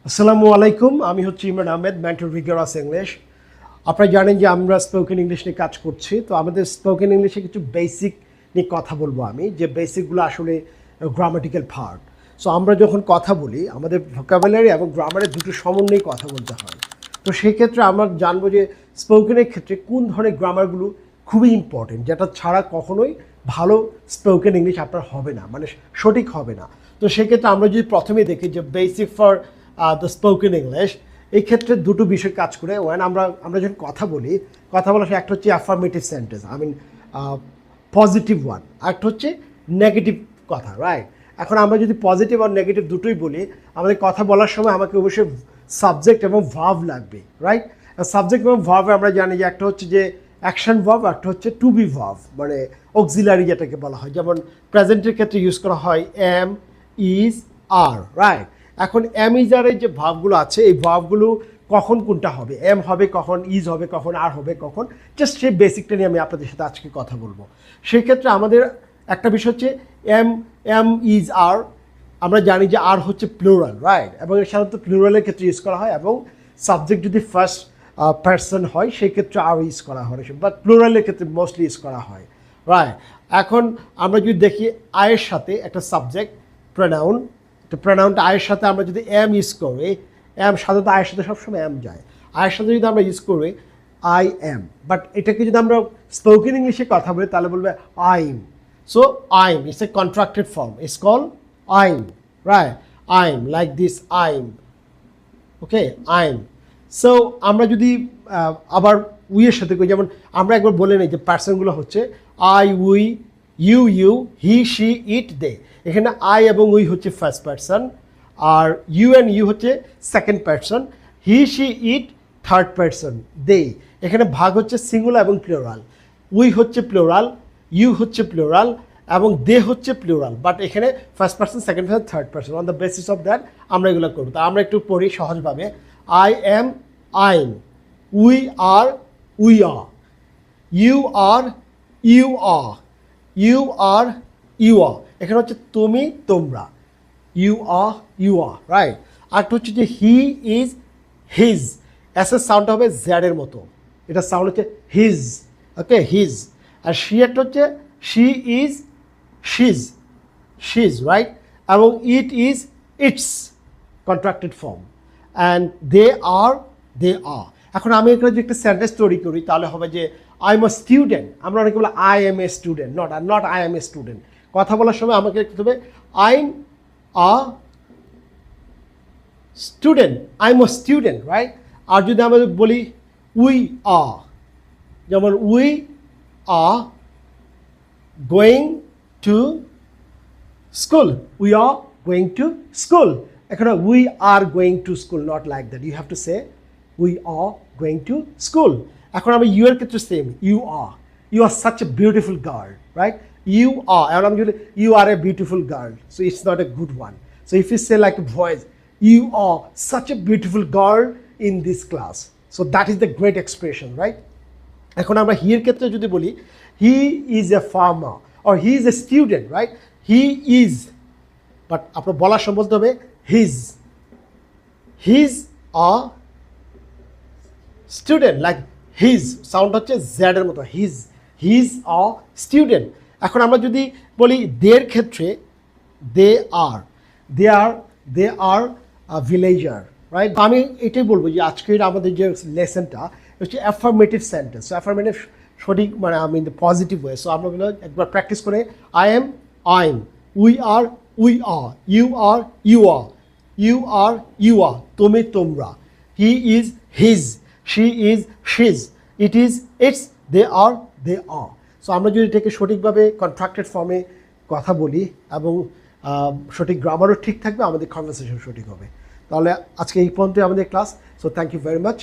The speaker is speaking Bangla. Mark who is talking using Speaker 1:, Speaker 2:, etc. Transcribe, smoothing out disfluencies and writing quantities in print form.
Speaker 1: আসসালামু আলাইকুম, আমি হচ্ছি ইমরান আহমেদ, মেন্টর ভিগারাস ইংলিশ। আপনারা জানেন যে আমরা স্পোকেন ইংলিশ নিয়ে কাজ করছি। তো আমাদের স্পোকেন ইংলিশে কিছু বেসিক নিয়ে কথা বলবো আমি, যে বেসিকগুলো আসলে গ্রামাটিক্যাল পার্ট। সো আমরা যখন কথা বলি আমাদের ভোকাবুলারি এবং গ্রামারের দুটো সমন্বয়ে কথা বলতে হয়। তো সেই ক্ষেত্রে আমরা জানবো যে স্পোকেনের ক্ষেত্রে কোন ধরনের গ্রামারগুলো খুবই ইম্পর্টেন্ট, যেটা ছাড়া কখনোই ভালো স্পোকেন ইংলিশ আপনার হবে না, মানে সঠিক হবে না। তো সেক্ষেত্রে আমরা যদি প্রথমে দেখি যে basic for the spoken English, এই ক্ষেত্রে দুটো বিষয় কাজ করে। ওয়ান, আমরা যখন কথা বলি, কথা বলার একটা হচ্ছে অ্যাফার্মেটিভ সেন্টেন্স, পজিটিভ ওয়ান, আরেকটা হচ্ছে নেগেটিভ কথা, রাইট? এখন আমরা যদি পজিটিভ আর নেগেটিভ দুটোই বলি, আমাদের কথা বলার সময় আমাকে অবশ্যই সাবজেক্ট এবং ভার্ব লাগবে, রাইট? সাবজেক্ট এবং ভার্বে আমরা জানি যে একটা হচ্ছে যে অ্যাকশন ভার্ব, একটা হচ্ছে টু বি ভার্ব, মানে অক্সিলারি যেটাকে বলা হয়। যেমন প্রেজেন্টের ক্ষেত্রে ইউজ করা হয় এম, ইজ, আর, রাইট? এখন এম ইজ আর এই যে ভার্বগুলো আছে, এই ভার্বগুলো কখন কোনটা হবে, এম হবে কখন, ইজ হবে কখন, আর হবে কখন, জাস্ট সেই বেসিকটা নিয়ে আমি আপনাদের সাথে আজকে কথা বলবো। সেই ক্ষেত্রে আমাদের একটা বিষয় হচ্ছে এম, ইজ, আর। আমরা জানি যে আর হচ্ছে প্লুরাল, রাইট? এবং সাধারণত প্লুরালের ক্ষেত্রে ইউজ করা হয়, এবং সাবজেক্ট যদি ফার্স্ট পার্সন হয় সেই ক্ষেত্রে আর ইউজ করা হয়, বাট প্লুরালের ক্ষেত্রে মোস্টলি ইউজ করা হয়, রাইট? এখন আমরা যদি দেখি আয়ের সাথে একটা সাবজেক্ট প্রোনাউন, তো প্রোনাউনটা আয়ের সাথে আমরা যদি এম ইউজ করি, এম সাধারণত আয়ের সাথে সবসময় এম যায়, আয়ের সাথে যদি আমরা ইউজ করি আই এম, বাট এটাকে যদি আমরা স্পোকেন ইংলিশে কথা বলি তাহলে বলবে I'm. So I'm it's a contracted form, it's call I'm, right? I'm, like this I'm, okay, I'm. So আমরা যদি আবার উইয়ের সাথে করি, যেমন আমরা একবার বলে নিই যে পার্সনগুলো হচ্ছে I, we, you, he, she, it, they. এখানে আই এবং উই হচ্ছে ফার্স্ট পার্সন, আর ইউ অ্যান্ড ইউ হচ্ছে second person, he, she, it third person, they. এখানে ভাগ হচ্ছে সিঙ্গুলার এবং প্লুরাল। উই হচ্ছে প্লুরাল, ইউ হচ্ছে প্লুরাল, এবং দে হচ্ছে প্লুরাল, বাট এখানে first person, second person, third person. On the basis of that আমরা এগুলো করবো। তা আমরা একটু পড়ি সহজভাবে। I am, I'm, we are, we are, you are, you are, you are, you are. এখানে হচ্ছে তুমি, তোমরা, you are, you are, right? আরেকটা হচ্ছে যে হি ইজ, হিজ, এসের সাউন্ডটা হবে জ্যাডের মতো, এটা সাউন্ড হচ্ছে হিজ, ওকে, হিজ। আর শি একটা হচ্ছে she is, she's, she's, right? এবং it is, it's, contracted form. And they are, they are. এখন আমি এখানে যদি একটা সেন্টেন্স তৈরি করি তাহলে হবে যে আই এম আ স্টুডেন্ট। আমরা অনেকে বলে I am a student, not I am a student. কথা বলার সময় আমাকে লিখতে হবে I am a student, I am a student, right? আর যদি আমরা বলি উই আর, যেমন we are going to school, we are going to school. এখানে we are going to school, not like that, you have to say we are going to school. এখন আমি ইউ এর ক্ষেত্রে same, you are such a beautiful girl, right? You are, এখন আমি যদি you are a beautiful girl, so it's not a good one. So if you say like a voice, you are such a beautiful girl in this class, so that is the great expression, right? এখন আমরা হি এর ক্ষেত্রে যদি বলি he is a farmer, or he is a student, right? He is, but আপনার বলার সময় বলতে হবে হিজ আ স্টুডেন্ট, লাইক হিজ, সাউন্ড হচ্ছে জ্যাডের মতো, হিজ আ স্টুডেন্ট। এখন আমরা যদি বলি দের ক্ষেত্রে দে are, they R villager, right? আমি এটাই বলবো যে আজকের আমাদের যে লেসনটা হচ্ছে অ্যাফার্মেটিভ সেন্টেন্স। অ্যাফার্মেটিভ সঠিক মানে আমি in the positive way. So আমরা একবার প্র্যাকটিস করে I am, I'm, we are, you are, you are, তুমি, তোমরা, he is, he's, she is, she's, it is, it's, they are, so আমরা যদি এটাকে সঠিকভাবে কন্ট্রাক্টেড ফর্মে কথা বলি এবং সঠিক গ্রামারও ঠিক থাকবে, আমাদের কনভারসেশন সঠিক হবে। তাহলে আজকে এই পর্যন্তই আমাদের class. So thank you very much.